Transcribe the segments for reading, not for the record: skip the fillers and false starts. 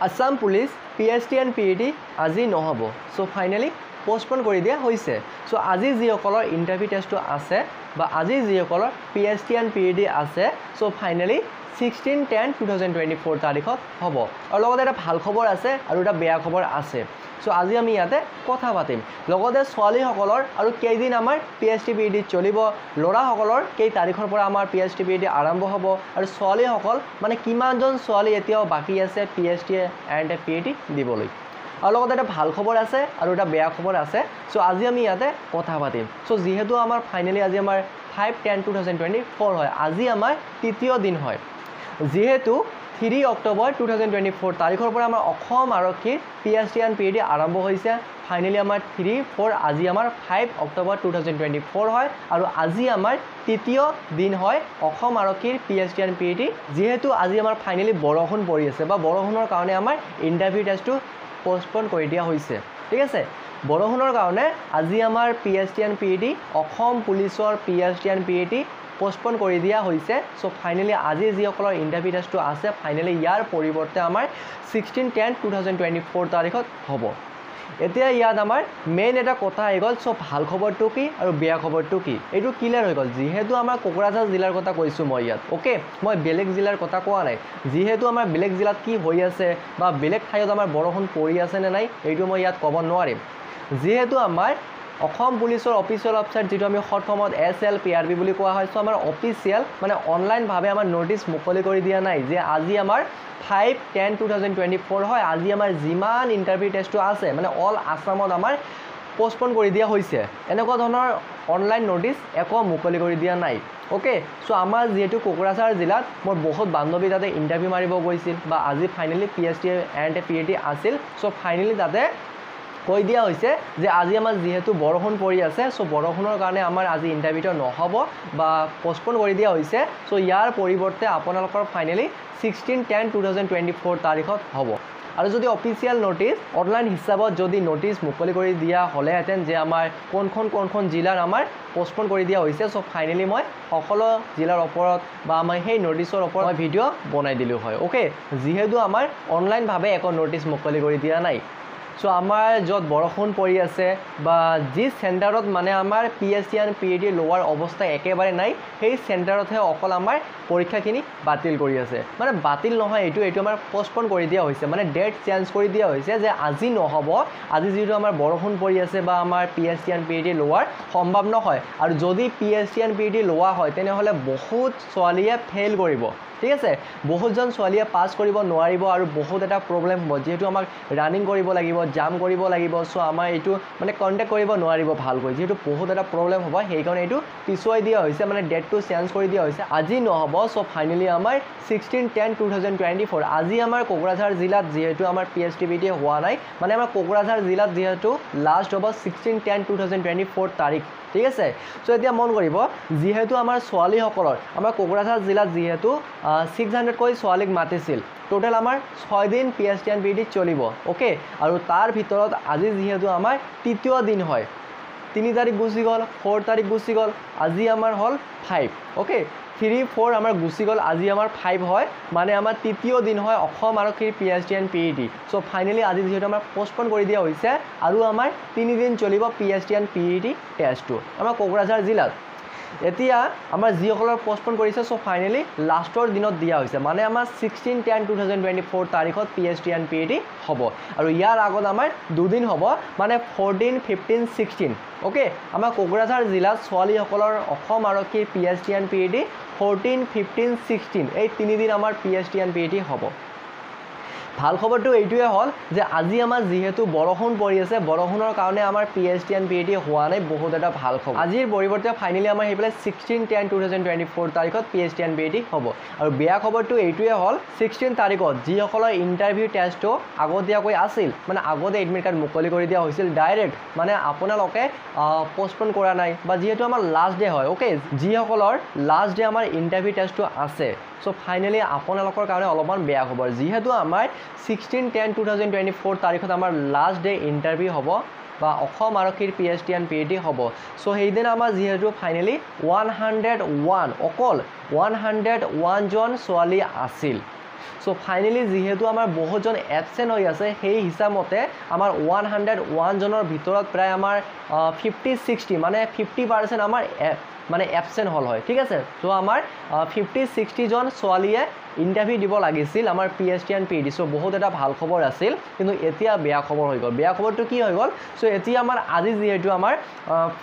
Assam police PST and PET আজি নহ'ব so finally পোষ্টপন কৰি দিয়া হৈছে সো আজি যিসকলৰ ইন্টাৰভিউ টেষ্টটো আছে বা আজি যিসকলৰ PST and PET আছে সো ফাইনালি 16/10/2024 তাৰিখত হ'ব আৰু লগতে এটা ভাল খবৰ আছে আৰু এটা বেয়া খবৰ আছে সো আজি আমি ইয়াতে কথা পাতিম লগতে ছোৱালী সকলৰ আৰু কেইদিন আমাৰ PST PET চলিব লৰা সকলৰ কেই তাৰিখৰ পৰা আমাৰ PST PET আৰম্ভ হ'ব আৰু ছোৱালী সকল মানে কিমানজন ছোৱালী এতিয়াও বাকি আছে PST and PET দিবলৈ আৰু লগতে এটা ভাল খবৰ আছে আৰু এটা বেয়া খবৰ আছে সো আজি আমি ইয়াতে কথা পাতিম সো যেহেতু আমাৰ ফাইনালি আজি আমাৰ 5/10/2024 হয় আজি আমাৰ তৃতীয় দিন হয় যেহেতু 3 অক্টোবৰ 2024 তাৰিখৰ পৰা আমাৰ অসম আৰক্ষীৰ PST and PET আৰম্ভ হৈছে ফাইনালি আমাৰ 3-4 আজি আমাৰ 5 অক্টোবৰ 2024 হয় আৰু আজি আমাৰ তৃতীয় দিন হয় অসম আৰক্ষীৰ PST and PET যেহেতু আজি আমাৰ ফাইনালি বৰষুণ পৰি আছে বা বৰষুণৰ কাৰণে আমাৰ ইন্টাৰভিউ টেষ্টটো পোষ্টপন কৰি দিয়া হৈছে ঠিক আছে বৰষুণৰ কাৰণে আজি আমাৰ PST and PET অসম পুলিচৰ PST and PET পোষ্টপন কৰি দিয়া হৈছে সো ফাইনালি আজি যিসকলৰ ইন্টাৰভিউ টেষ্টটো আছে ফাইনালি ইয়াৰ পৰিৱৰ্তে আমাৰ 16/10/2024 তাৰিখত হ'ব এতিয়া ইয়াত আমাৰ মেইন এটা কথা আহি গ'ল সো ভাল খবৰটো কি আৰু বেয়া খবৰটো কি এইটো ক্লিয়াৰ হৈ গ'ল যেহেতু আমাৰ কোকৰাঝাৰ জিলাৰ কথা কৈছো মই ইয়াত ওকে মই বেলেগ জিলাৰ কথা কোৱা নাই যেহেতু আমাৰ বেলেগ জিলাত কি হৈ আছে বা বেলেগ ঠাইত আমাৰ বৰষুণ পৰি আছে নে নাই এইটো মই ইয়াত ক'ব নোৱাৰিম যেহেতু আমাৰ অসম পুলিচৰ অফিচিয়েল ওয়েবসাইট যেটো আমি শৰ্ট ফৰ্মত SLPRB বুলি কোৱা হয় সো আমাৰ অফিচিয়েল মানে অনলাইন ভাবে আমাৰ নোটিস মুকলি কৰি দিয়া নাই যে আজি আমাৰ 5/10/2024 হয় আজি আমাৰ জিমান ইন্টাৰভিউ টেষ্টটো আছে মানে অল আসামত আমাৰ পোষ্টপন কৰি দিয়া হৈছে এনেকুৱা ধৰণৰ অনলাইন নোটিস একো মুকলি কৰি দিয়া নাই ওকে সো আমাৰ যেহেতু কোকৰাঝাৰ জিলাত মোৰ বহুত বান্ধৱী তাতে ইন্টাৰভিউ মাৰিব গৈছিল বা আজি ফাইনালি PST and PET আছিল সো ফাইনালি তাতে কৈ দিয়া হৈছে যে আজি আমাৰ যেহেতু বৰষুণ পৰি আছে সো বৰষুণৰ কাৰণে আমাৰ আজি ইন্টাৰভিউটো নহব বা পোষ্টপন কৰি দিয়া হৈছে সো ইয়াৰ পৰিৱৰ্তে আপোনালোকৰ ফাইনালি 16/10/2024 তাৰিখত হ'ব আৰু যদি অফিচিয়েল নোটিস অনলাইন হিচাপত যদি নোটিস মুকলি কৰি দিয়া হলেহেঁতেন যে আমাৰ কোনখন জিলাৰ আমাৰ পোষ্টপন কৰি দিয়া হৈছে সো ফাইনালি মই সকলো জিলাৰ ওপৰত বা আমাৰ সেই নোটিসৰ ওপৰত মই ভিডিও বনাই দিলো হয় ওকে যেহেতু আমাৰ অনলাইন ভাবে একো নোটিস মুকলি কৰি দিয়া নাই সো আমাৰ যত বৰষুণ পৰি আছে বা যি সেন্টাৰত মানে আমাৰ PST and PET লোৱাৰ অৱস্থা একেবাৰে নাই সেই সেন্টাৰতহে অকল আমাৰ পৰীক্ষাখিনি বাতিল কৰি আছে মানে বাতিল নহয় এইটো আমাৰ পোষ্টপন কৰি দিয়া হৈছে মানে ডেট চেঞ্জ কৰি দিয়া হৈছে যে আজি নহব আজি যেটো আমাৰ বৰষুণ পৰি আছে বা আমাৰ PST and PET লোৱাৰ সম্ভৱ নহয় আৰু যদি PST and PET লোৱা হয় তেনেহলে বহুত ছোৱালীয়ে ফেইল কৰিব ঠিক আছে বহুতজন ছোৱালীয়ে পাস কৰিব নোৱাৰিব আৰু বহুত এটা প্ৰবলেম হ'ব যেহেতু আমাক ৰানিং কৰিব লাগিব জাম কৰিব লাগিব সো আমাৰ এইটো মানে কন্টাক্ট কৰিব নোৱাৰিব ভালকৈ যেহেতু বহুত এটা প্ৰবলেম হ'ব সেই কাৰণে এইটো পিছুৱাই দিয়া হৈছে মানে ডেটটো চেঞ্জ কৰি দিয়া হৈছে আজি নহব সো ফাইনালি আমাৰ 16/10/2024 আজি আমাৰ কোকৰাঝাৰ জিলাত যেহেতু আমাৰ PST PET হোৱা নাই মানে আমাৰ কোকৰাঝাৰ জিলাত যেহেতু লাষ্ট হ'ব 16/10/2024 তাৰিখ ঠিক আছে সো এতিয়া মন কৰিব যেহেতু আমাৰ ছোৱালী সকলৰ আমাৰ কোকৰাঝাৰ জিলাত যেহেতু 600 কৈ ছোৱালীক মাতিছিল টোটাল আমাৰ 6 দিন PST and PET চলিব ওকে আৰু তাৰ ভিতৰত আজি যেহেতু আমাৰ তৃতীয় দিন হয় 3 তাৰিখ গুছি গল 4 তাৰিখ গুছি গল আজি আমাৰ হল 5 ওকে 3-4 আমাৰ গুছি গল আজি আমাৰ 5 হয় মানে আমাৰ তৃতীয় দিন হয় অসম আৰক্ষীৰ PST and PET so finally আজি যেহেতু আমাৰ পোষ্টপন কৰি দিয়া হৈছে আৰু আমাৰ 3 দিন চলিব PST and PET টেষ্টটো আমাৰ কোকৰাঝাৰ জিলাত এতিয়া আমাৰ যিসকলৰ পোষ্টপন কৰিছে সো ফাইনালি লাষ্টৰ দিনত দিয়া হৈছে মানে আমাৰ 16/10/2024 তাৰিখত PST and PET হ'ব আৰু ইয়াৰ আগত আমাৰ দুদিন হ'ব মানে 14, 15, 16 ওকে আমাৰ কোকৰাঝাৰ জিলাত ছোৱালী সকলৰ অসম আৰক্ষীৰ PST and PET 14, 15, 16 এই 3 দিন আমাৰ PST and PET হ'ব ভাল খবৰটো এইটোৱে হল যে আজি আমাৰ যেহেতু বৰষুণ পৰি আছে বৰষুণৰ কাৰণে আমাৰ PST and PET হোৱা নাই বহুত এটা ভাল খবৰ আজিৰ পৰিৱৰ্তে ফাইনালি আমাৰ হেইফালে 16/10/2024 তাৰিখত PST and PET হ'ব আৰু বেয়া খবৰটো এইটোৱে হল 16 তাৰিখত যিসকলৰ ইন্টাৰভিউ টেষ্টটো আগতীয়াকৈ আছিল মানে আগতে এডমিট কাৰ্ড মুকলি কৰি দিয়া হৈছিল ডাইৰেক্ট মানে আপোনালোকে পোষ্টপন কৰা নাই বা যেহেতু আমাৰ লাষ্ট ডে হয় ওকে যিসকলৰ লাষ্ট ডে আমাৰ ইন্টাৰভিউ টেষ্টটো আছে সো ফাইনালি আপোনালোকৰ কাৰণে অলপমান বেয়া খবৰ যেহেতু আমাৰ 16/10/2024 তাৰিখত আমাৰ লাষ্ট ডে ইন্টাৰভিউ হ'ব বা অসম আৰক্ষীৰ PST and PET হ'ব সো সেইদিন আমাৰ যেহেতু ফাইনালি 101 অকল 101 জন ছোৱালী আছিল সো ফাইনালি যেহেতু আমাৰ বহুতজন এবসেন্ট হৈ আছে সেই হিচাপমতে আমাৰ 101 জনৰ ভিতৰত প্ৰায় আমাৰ 50-60 মানে 50% আমাৰ মানে এবসেন্ট হল হয় ঠিক আছে সো আমাৰ 50-60 জন ছোৱালীয়ে ইন্টাৰভিউ দিব লাগিছিল আমাৰ পিএইচডি এণ্ড পিএইচডি সো বহুত এটা ভাল খবৰ আছিল কিন্তু এতিয়া বেয়া খবৰ হৈ গ'ল বেয়া খবৰটো কি হৈ গ'ল সো এতিয়া আমাৰ আজি যেহেতু আমাৰ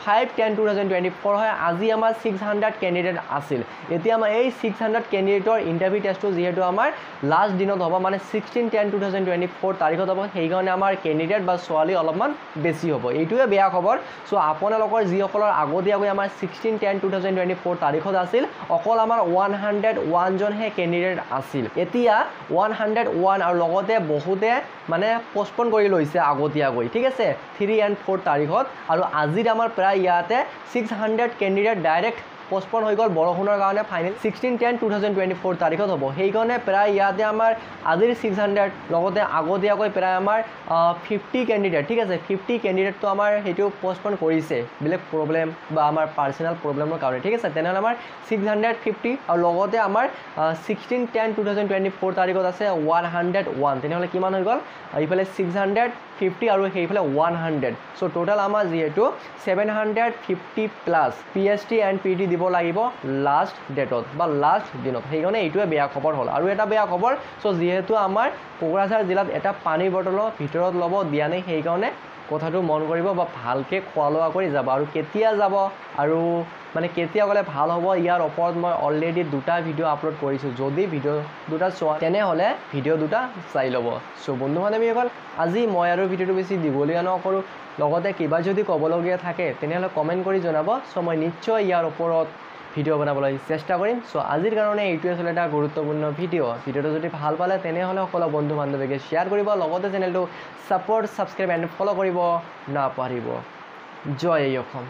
5/10/2024 হয় আজি আমাৰ 600 ক্যান্ডিডেট আছিল এতিয়া আমাৰ এই 600 ক্যান্ডিডেটৰ ইন্টাৰভিউ টেষ্টটো যেহেতু আমাৰ লাষ্ট দিনত হ'ব মানে 16/10/2024 তাৰিখত হ'ব সেই কাৰণে আমাৰ ক্যান্ডিডেট বা ছোৱালী অলপমান বেছি হ'ব এইটোৱে বেয়া খবৰ সো আপোনালোকৰ যিসকলৰ আগতীয়াকৈ আমাৰ 16/10/2024 তাৰিখত আছিল অকল আমাৰ 101 জনহে ক্যান্ডিডেট আছিল এতিয়া 101 আৰু লগতে বহুতে মানে পোষ্টপন কৰি লৈছে আগতীয়াকৈ ঠিক আছে 3 and 4 তাৰিখত আৰু আজিৰ আমাৰ প্ৰায় ইয়াতে 600 ক্যান্ডিডেট ডাইৰেক্ট পোষ্টপন হৈ গ'ল বৰষুণৰ কাৰণে ফাইনেল 16/10/2024 তাৰিখত হ'ব সেই কাৰণে প্ৰায় ইয়াতে আমাৰ আজিৰ 600 লগতে আগতীয়াকৈ প্ৰায় আমাৰ 50 ক্যান্ডিডেট ঠিক আছে 50 ক্যান্ডিডেটটো আমাৰ হেতু পোষ্টপন কৰিছে বেলেগ প্ৰবলেম বা আমাৰ পাৰ্সোনাল প্ৰবলেমৰ কাৰণে ঠিক আছে তেনেহলে আমাৰ 650 আৰু লগতে আমাৰ 16/10/2024 তাৰিখত আছে 101 তেনেহলে কিমান হৈ গ'ল এইফালে 650 আৰু সেইফালে 100 সো টোটাল আমাৰ যেহেতু 750 প্লাস পিএইচডি এণ্ড পিএইচডি দিব লাগিব লাষ্ট ডেটত বা লাষ্ট দিনত সেইকাৰণে এইটোৱে বেয়া খবৰ হ'ল আৰু এটা বেয়া খবৰ সো যেহেতু আমাৰ কোকৰাঝাৰ জিলাত এটা পানীৰ বটলৰ ভিতৰত ল'ব দিয়া নাই সেইকাৰণে কথাটো মন কৰিব বা ভালকে খোৱা লোৱা কৰি যাব আৰু কেতিয়া যাব আৰু মানে কেতিয়া গ'লে ভাল হ'ব ইয়াৰ ওপৰত মই অলৰেডি দুটা ভিডিঅ' আপলোড কৰিছোঁ যদি ভিডিঅ' দুটা চোৱা তেনেহ'লে ভিডিঅ' দুটা চাই ল'ব সো বন্ধু বান্ধৱীসকল আজি মই আৰু ভিডিঅ'টো বেছি দীঘলীয়া নকৰোঁ লগতে কিবা যদি ক'বলগীয়া থাকে তেনেহ'লে কমেণ্ট কৰি জনাব সো মই নিশ্চয় ইয়াৰ ওপৰত ভিডিঅ' বনাবলৈ চেষ্টা কৰিম সো আজিৰ কাৰণে এইটোৱে আছিল এটা গুৰুত্বপূৰ্ণ ভিডিঅ'টো যদি ভাল পালে তেনেহ'লে সকলো বন্ধু বান্ধৱীকে শ্বেয়াৰ কৰিব লগতে চেনেলটো ছাপোৰ্ট ছাবস্ক্ৰাইব এণ্ড ফ'ল' কৰিব নাপাহৰিব জয় অসম